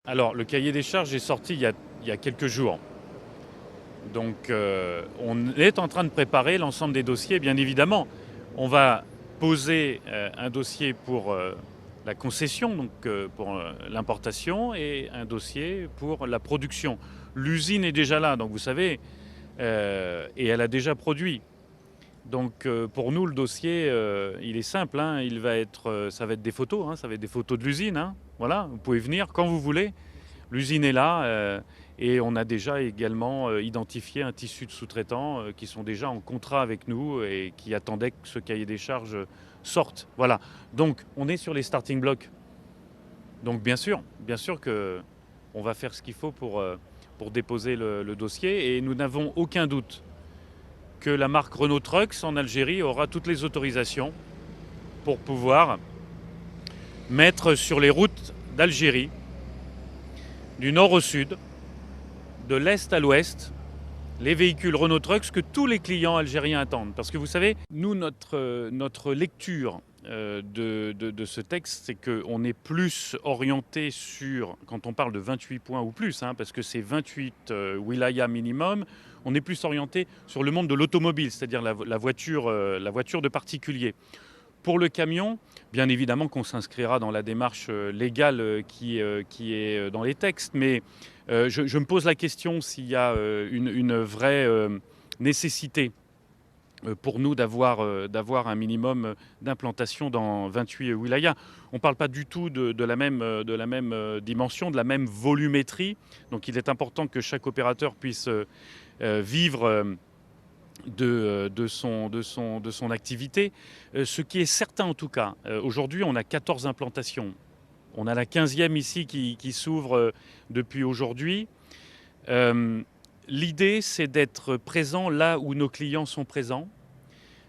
Alors, le cahier des charges est sorti il y a quelques jours. Donc, on est en train de préparer l'ensemble des dossiers, bien évidemment. On va poser un dossier pour la concession, donc pour l'importation, et un dossier pour la production. L'usine est déjà là, donc vous savez, et elle a déjà produit. Donc pour nous, le dossier, il est simple, hein, ça va être des photos, hein, ça va être des photos de l'usine. Hein, voilà, vous pouvez venir quand vous voulez. L'usine est là et on a déjà également identifié un tissu de sous-traitants qui sont déjà en contrat avec nous et qui attendaient que ce cahier des charges sorte. Voilà, donc on est sur les starting blocks. Donc bien sûr qu'on va faire ce qu'il faut pour déposer le dossier et nous n'avons aucun doute que la marque Renault Trucks en Algérie aura toutes les autorisations pour pouvoir mettre sur les routes d'Algérie, du nord au sud, de l'est à l'ouest, les véhicules Renault Trucks que tous les clients algériens attendent. Parce que vous savez, nous, notre lecture de ce texte, c'est qu'on est plus orienté sur, quand on parle de 28 points ou plus, hein, parce que c'est 28 wilaya minimum, on est plus orienté sur le monde de l'automobile, c'est-à-dire la voiture de particulier. Pour le camion, bien évidemment qu'on s'inscrira dans la démarche légale qui est dans les textes, mais je me pose la question s'il y a une vraie nécessité pour nous d'avoir un minimum d'implantation dans 28 wilayas. On ne parle pas du tout de la même dimension, de la même volumétrie. Donc il est important que chaque opérateur puisse vivre de son activité. Ce qui est certain en tout cas, aujourd'hui on a 14 implantations. On a la 15e ici qui s'ouvre depuis aujourd'hui. L'idée, c'est d'être présent là où nos clients sont présents.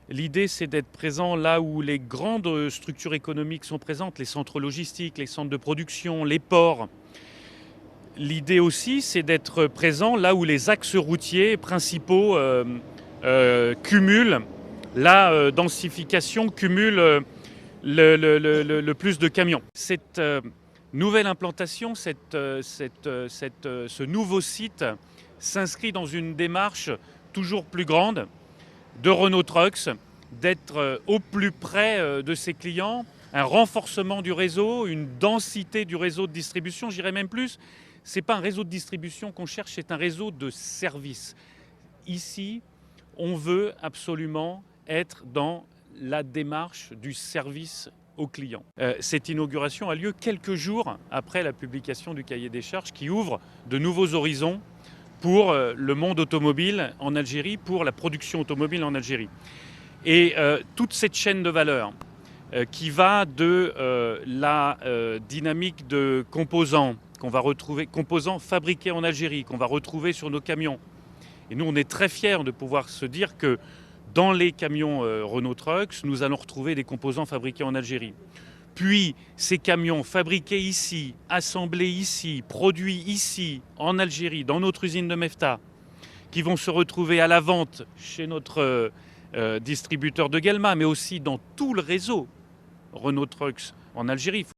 L'idée, c'est d'être présent là où les grandes structures économiques sont présentes, les centres logistiques, les centres de production, les ports. L'idée aussi, c'est d'être présent là où les axes routiers principaux cumulent la densification, cumulent le plus de camions. Cette nouvelle implantation, ce nouveau site s'inscrit dans une démarche toujours plus grande de Renault Trucks, d'être au plus près de ses clients, un renforcement du réseau, une densité du réseau de distribution, j'irais même plus. Ce n'est pas un réseau de distribution qu'on cherche, c'est un réseau de services. Ici, on veut absolument être dans la démarche du service aux clients. Cette inauguration a lieu quelques jours après la publication du cahier des charges qui ouvre de nouveaux horizons pour le monde automobile en Algérie, pour la production automobile en Algérie. Et toute cette chaîne de valeur qui va de la dynamique de composants qu'on va retrouver, composants fabriqués en Algérie, qu'on va retrouver sur nos camions. Et nous, on est très fiers de pouvoir se dire que dans les camions Renault Trucks, nous allons retrouver des composants fabriqués en Algérie. Puis, ces camions fabriqués ici, assemblés ici, produits ici, en Algérie, dans notre usine de Mefta, qui vont se retrouver à la vente chez notre distributeur de Guelma, mais aussi dans tout le réseau Renault Trucks en Algérie.